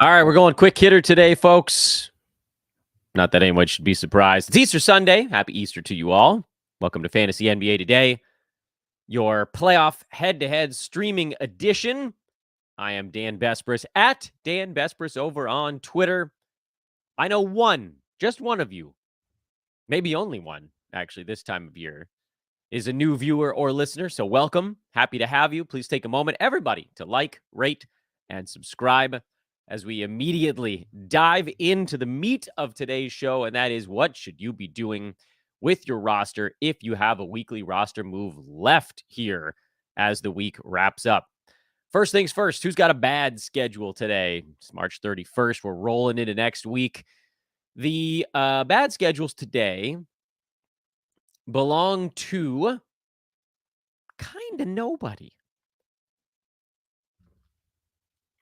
All right, we're going quick hitter today, folks. Not that anyone should be surprised. It's Easter Sunday. Happy Easter to you all. Welcome to Fantasy NBA Today, your playoff head-to-head streaming edition. I am Dan Besbris at Dan Besbris over on Twitter. I know just one of you, maybe only one, actually, this time of year, is a new viewer or listener. So welcome. Happy to have you. Please take a moment, everybody, to like, rate, and subscribe as we immediately dive into the meat of today's show, and that is what should you be doing with your roster if you have a weekly roster move left here as the week wraps up. First things first, who's got a bad schedule today? It's March 31st. We're rolling into next week. The bad schedules today belong to kind of nobody.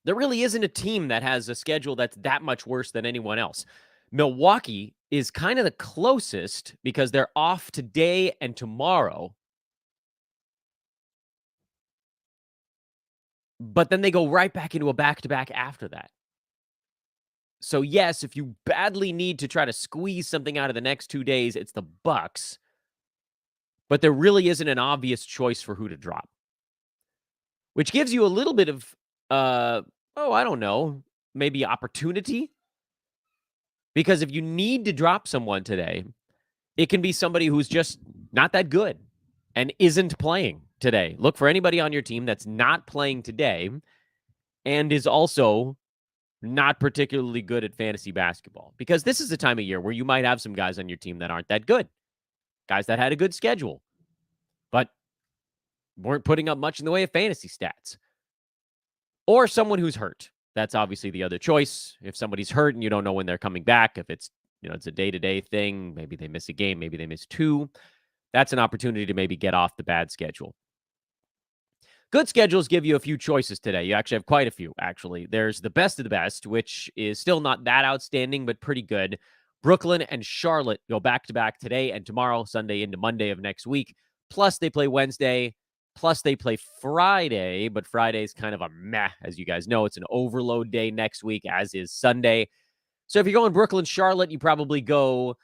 There really isn't a team that has a schedule that's that much worse than anyone else. Milwaukee is kind of the closest because they're off today and tomorrow. But then they go right back into a back-to-back after that. So yes, if you badly need to try to squeeze something out of the next 2 days, it's the Bucks. But there really isn't an obvious choice for who to drop. Which gives you a little bit of, I don't know, maybe opportunity. Because if you need to drop someone today, it can be somebody who's just not that good and isn't playing today. Look for anybody on your team that's not playing today and is also not particularly good at fantasy basketball. Because this is a time of year where you might have some guys on your team that aren't that good. Guys that had a good schedule, but weren't putting up much in the way of fantasy stats. Or someone who's hurt. That's obviously the other choice. If somebody's hurt and you don't know when they're coming back, if it's, it's a day-to-day thing, maybe they miss a game, maybe they miss two, that's an opportunity to maybe get off the bad schedule. Good schedules give you a few choices today. You actually have quite a few, actually. There's the best of the best, which is still not that outstanding, but pretty good. Brooklyn and Charlotte go back-to-back today and tomorrow, Sunday into Monday of next week. Plus, they play Wednesday. Plus, they play Friday, but Friday's kind of a meh. As you guys know, it's an overload day next week, as is Sunday. So if you're going Brooklyn, Charlotte, you probably go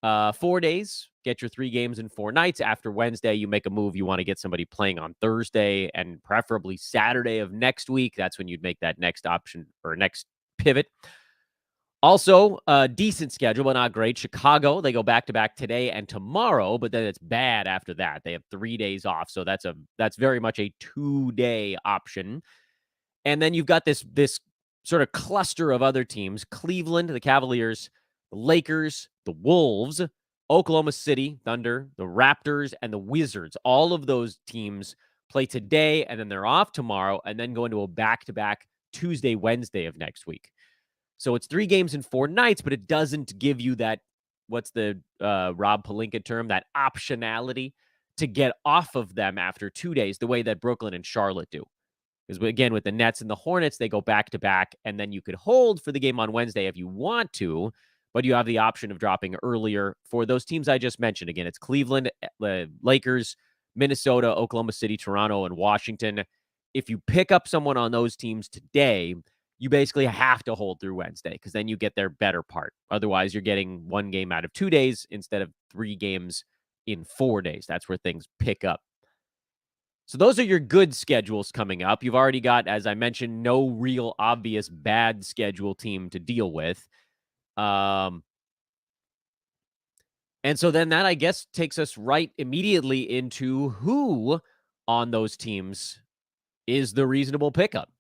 4 days, get your 3 games in 4 nights. After Wednesday, you make a move. You want to get somebody playing on Thursday and preferably Saturday of next week. That's when you'd make that next option or next pivot. Also, a decent schedule, but not great. Chicago, they go back-to-back today and tomorrow, but then it's bad after that. They have 3 days off, so that's very much a 2-day option. And then you've got this sort of cluster of other teams: Cleveland, the Cavaliers, the Lakers, the Wolves, Oklahoma City Thunder, the Raptors, and the Wizards. All of those teams play today, and then they're off tomorrow, and then go into a back-to-back Tuesday, Wednesday of next week. So it's 3 games in 4 nights, but it doesn't give you that, what's the Rob Pelinka term, that optionality to get off of them after 2 days, the way that Brooklyn and Charlotte do. Because, again, with the Nets and the Hornets, they go back-to-back, and then you could hold for the game on Wednesday if you want to, but you have the option of dropping earlier for those teams I just mentioned. Again, it's Cleveland, Lakers, Minnesota, Oklahoma City, Toronto, and Washington. If you pick up someone on those teams today, you basically have to hold through Wednesday because then you get their better part. Otherwise, you're getting 1 game out of 2 days instead of 3 games in 4 days. That's where things pick up. So those are your good schedules coming up. You've already got, as I mentioned, no real obvious bad schedule team to deal with. And so then that, I guess, takes us right immediately into who on those teams is the reasonable pickup.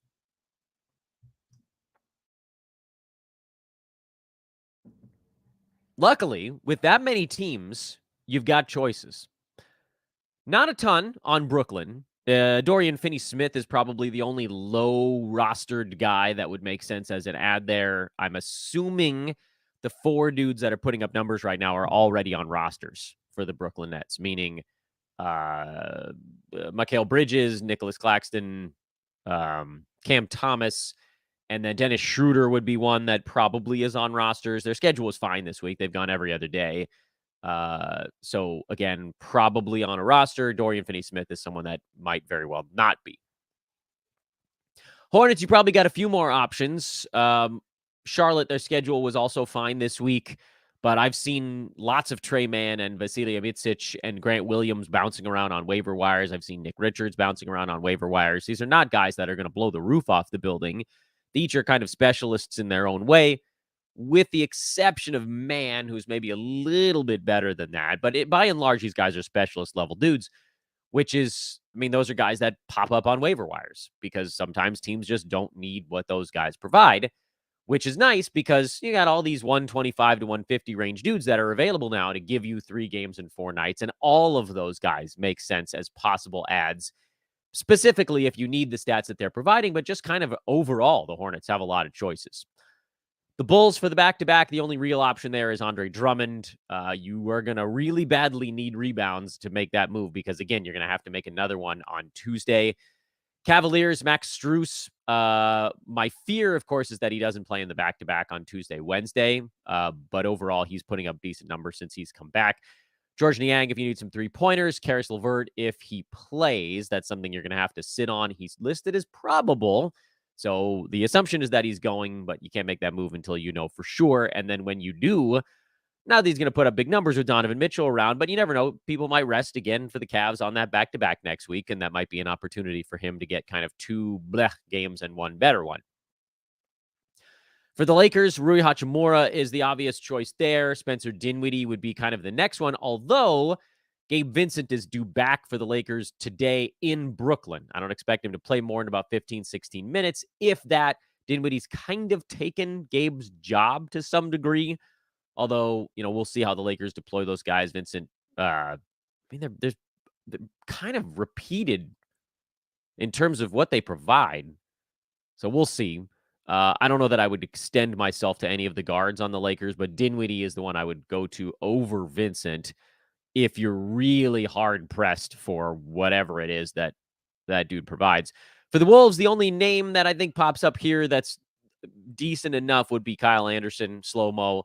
Luckily, with that many teams, you've got choices. Not a ton on Brooklyn. Dorian Finney-Smith is probably the only low-rostered guy that would make sense as an ad there. I'm assuming the 4 dudes that are putting up numbers right now are already on rosters for the Brooklyn Nets, meaning Mikal Bridges, Nicholas Claxton, Cam Thomas, and then Dennis Schroeder would be one that probably is on rosters. Their schedule is fine this week. They've gone every other day. So again, probably on a roster. Dorian Finney-Smith is someone that might very well not be. Hornets, you probably got a few more options. Charlotte, their schedule was also fine this week, but I've seen lots of Trey Mann and Vasilija Micic and Grant Williams bouncing around on waiver wires. I've seen Nick Richards bouncing around on waiver wires. These are not guys that are going to blow the roof off the building. Each are kind of specialists in their own way, with the exception of Mann, who's maybe a little bit better than that. But by and large, these guys are specialist level dudes, which is, I mean, those are guys that pop up on waiver wires because sometimes teams just don't need what those guys provide, which is nice because you got all these 125 to 150 range dudes that are available now to give you 3 games in 4 nights. And all of those guys make sense as possible ads, specifically if you need the stats that they're providing, but just kind of overall, the Hornets have a lot of choices. The Bulls for the back-to-back, the only real option there is Andre Drummond. You are going to really badly need rebounds to make that move because, again, you're going to have to make another one on Tuesday. Cavaliers, Max Strus. My fear, of course, is that he doesn't play in the back-to-back on Tuesday, Wednesday. But overall, he's putting up decent numbers since he's come back. George Niang, if you need some three-pointers. Caris LeVert, if he plays, that's something you're going to have to sit on. He's listed as probable. So the assumption is that he's going, but you can't make that move until you know for sure. And then when you do, not that he's going to put up big numbers with Donovan Mitchell around, but you never know. People might rest again for the Cavs on that back-to-back next week, and that might be an opportunity for him to get kind of 2 blech games and one better one. For the Lakers, Rui Hachimura is the obvious choice there. Spencer Dinwiddie would be kind of the next one, although Gabe Vincent is due back for the Lakers today in Brooklyn. I don't expect him to play more in about 15, 16 minutes. If that, Dinwiddie's kind of taken Gabe's job to some degree. Although, we'll see how the Lakers deploy those guys. Vincent, they're kind of repeated in terms of what they provide. So we'll see. I don't know that I would extend myself to any of the guards on the Lakers, but Dinwiddie is the one I would go to over Vincent if you're really hard pressed for whatever it is that dude provides. For the Wolves, the only name that I think pops up here that's decent enough would be Kyle Anderson, slow-mo.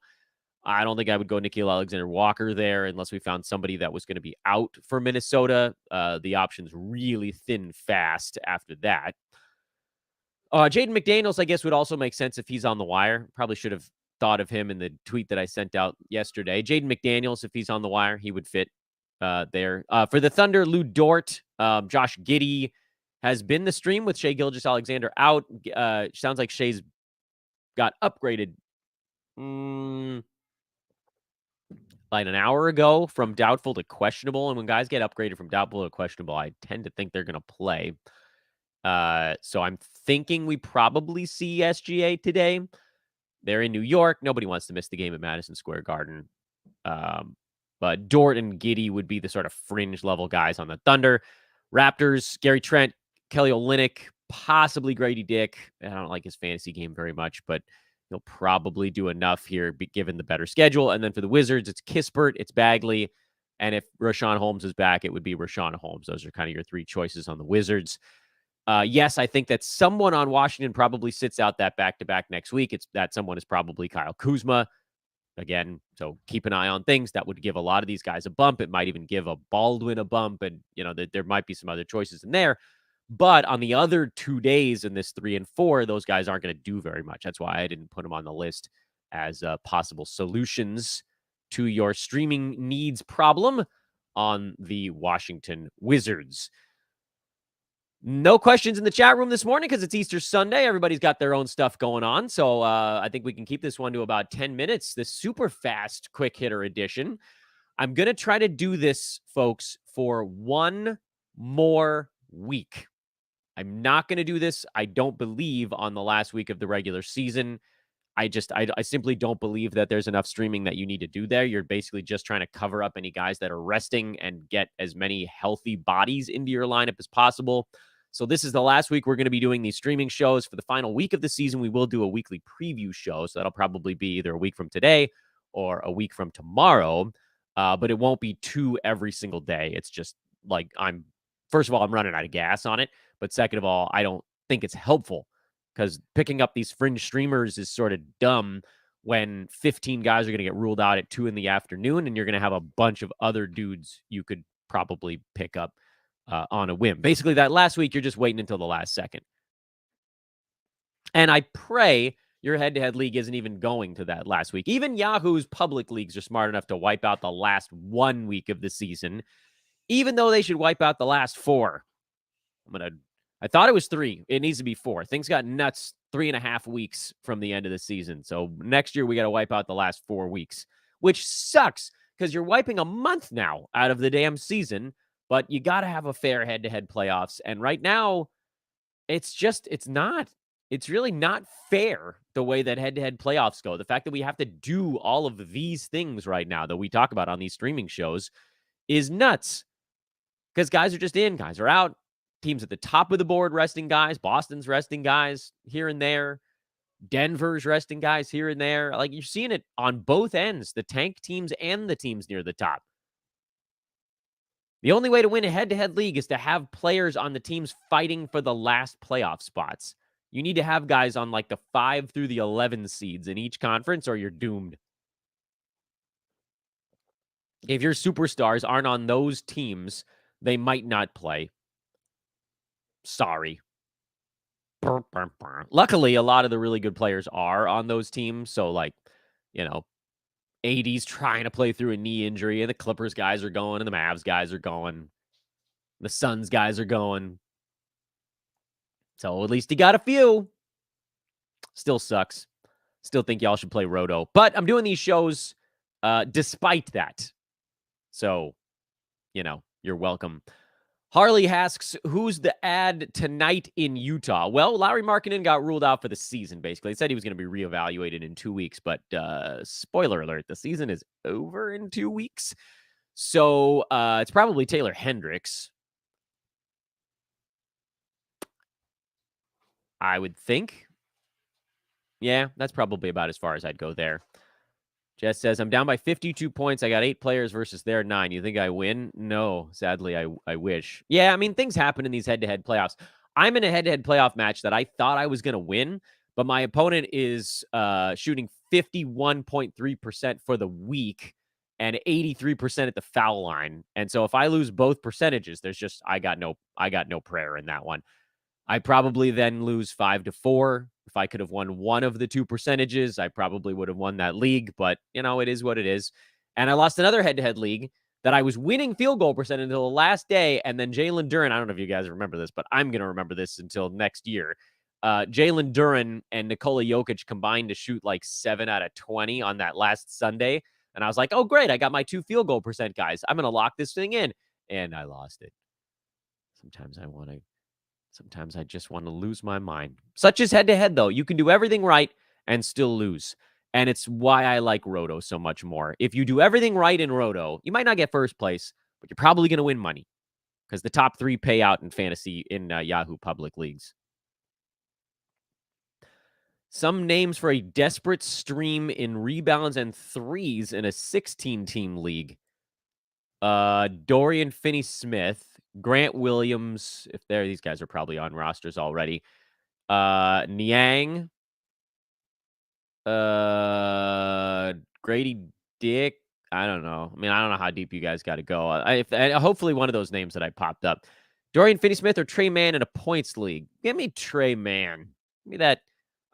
I don't think I would go Nickeil Alexander-Walker there unless we found somebody that was going to be out for Minnesota. The options really thin fast after that. Jaden McDaniels, I guess, would also make sense if he's on the wire. Probably should have thought of him in the tweet that I sent out yesterday. Jaden McDaniels, if he's on the wire, he would fit there. For the Thunder, Lou Dort, Josh Giddey has been the stream with Shai Gilgeous-Alexander out. Sounds like Shai's got upgraded like an hour ago from doubtful to questionable. And when guys get upgraded from doubtful to questionable, I tend to think they're going to play. So I'm thinking we probably see SGA today. They're in New York. Nobody wants to miss the game at Madison Square Garden. But Dort and Giddey would be the sort of fringe level guys on the Thunder. Raptors, Gary Trent, Kelly Olynyk, possibly Grady Dick. I don't like his fantasy game very much, but he'll probably do enough here given the better schedule. And then for the Wizards, it's Kispert, it's Bagley. And if Rashawn Holmes is back, it would be Rashawn Holmes. Those are kind of your 3 choices on the Wizards. Yes, I think that someone on Washington probably sits out that back-to-back next week. That someone is probably Kyle Kuzma. Again, so keep an eye on things. That would give a lot of these guys a bump. It might even give a Baldwin a bump, and there might be some other choices in there. But on the other 2 days in this 3 and 4, those guys aren't going to do very much. That's why I didn't put them on the list as possible solutions to your streaming needs problem on the Washington Wizards. No questions in the chat room this morning because it's Easter Sunday. Everybody's got their own stuff going on. So I think we can keep this one to about 10 minutes, this super fast quick hitter edition. I'm going to try to do this, folks, for one more week. I'm not going to do this, I don't believe, on the last week of the regular season. I simply don't believe that there's enough streaming that you need to do there. You're basically just trying to cover up any guys that are resting and get as many healthy bodies into your lineup as possible. So this is the last week we're going to be doing these streaming shows. For the final week of the season, we will do a weekly preview show. So that'll probably be either a week from today or a week from tomorrow. But it won't be 2 every single day. It's just like first of all, I'm running out of gas on it. But second of all, I don't think it's helpful because picking up these fringe streamers is sort of dumb when 15 guys are going to get ruled out at 2 in the afternoon and you're going to have a bunch of other dudes you could probably pick up on a whim. Basically, that last week, you're just waiting until the last second. And I pray your head-to-head league isn't even going to that last week. Even Yahoo's public leagues are smart enough to wipe out the last 1 week of the season, even though they should wipe out the last 4. I thought it was 3. It needs to be 4. Things got nuts 3.5 weeks from the end of the season. So next year we got to wipe out the last 4 weeks, which sucks because you're wiping a month now out of the damn season, but you got to have a fair head-to-head playoffs. And right now, it's really not fair the way that head-to-head playoffs go. The fact that we have to do all of these things right now that we talk about on these streaming shows is nuts because guys are just in, guys are out. Teams at the top of the board resting guys. Boston's resting guys here and there. Denver's resting guys here and there. Like, you're seeing it on both ends, the tank teams and the teams near the top. The only way to win a head-to-head league is to have players on the teams fighting for the last playoff spots. You need to have guys on like the 5 through the 11 seeds in each conference, or you're doomed. If your superstars aren't on those teams, they might not play. Sorry. Luckily, a lot of the really good players are on those teams. So, like, AD's trying to play through a knee injury, and the Clippers guys are going, and the Mavs guys are going. The Suns guys are going. So at least he got a few. Still sucks. Still think y'all should play Roto. But I'm doing these shows despite that. So, you're welcome. Harley asks, who's the ad tonight in Utah? Well, Lauri Markkanen got ruled out for the season, basically. He said he was going to be reevaluated in 2 weeks, but spoiler alert, the season is over in 2 weeks. So it's probably Taylor Hendricks, I would think. Yeah, that's probably about as far as I'd go there. Jess says, I'm down by 52 points. I got 8 players versus their 9. You think I win? No, sadly, I wish. Yeah, I mean, things happen in these head-to-head playoffs. I'm in a head-to-head playoff match that I thought I was going to win, but my opponent is shooting 51.3% for the week and 83% at the foul line. And so if I lose both percentages, I got no prayer in that one. I probably then lose 5-4. If I could have won one of the 2 percentages, I probably would have won that league. But, it is what it is. And I lost another head-to-head league that I was winning field goal percent until the last day. And then Jalen Duren, I don't know if you guys remember this, but I'm going to remember this until next year. Jalen Duren and Nikola Jokic combined to shoot like 7 out of 20 on that last Sunday. And I was like, oh, great. I got my 2 field goal percent guys. I'm going to lock this thing in. And I lost it. Sometimes I just want to lose my mind. Such as head-to-head, though. You can do everything right and still lose. And it's why I like Roto so much more. If you do everything right in Roto, you might not get first place, but you're probably going to win money because the top 3 pay out in fantasy in Yahoo public leagues. Some names for a desperate stream in rebounds and threes in a 16-team league. Dorian Finney-Smith, Grant Williams, these guys are probably on rosters already. Niang, Grady Dick. I don't know. I mean, I don't know how deep you guys got to go. Hopefully one of those names that I popped up. Dorian Finney-Smith or Trey Mann in a points league. Give me Trey Mann. Give me that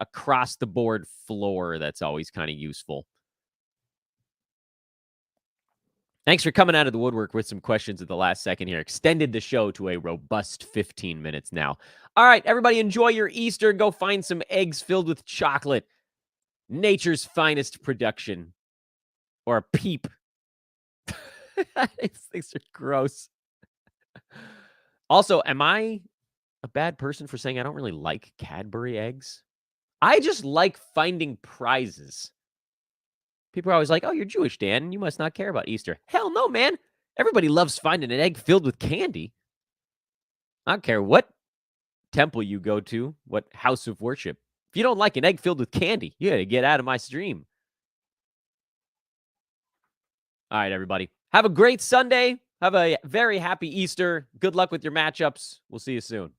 across-the-board floor that's always kind of useful. Thanks for coming out of the woodwork with some questions at the last second here. Extended the show to a robust 15 minutes now. All right, everybody, enjoy your Easter. Go find some eggs filled with chocolate. Nature's finest production. Or a Peep. These things are gross. Also, am I a bad person for saying I don't really like Cadbury eggs? I just like finding prizes. People are always like, oh, you're Jewish, Dan. You must not care about Easter. Hell no, man. Everybody loves finding an egg filled with candy. I don't care what temple you go to, what house of worship. If you don't like an egg filled with candy, you got to get out of my stream. All right, everybody. Have a great Sunday. Have a very happy Easter. Good luck with your matchups. We'll see you soon.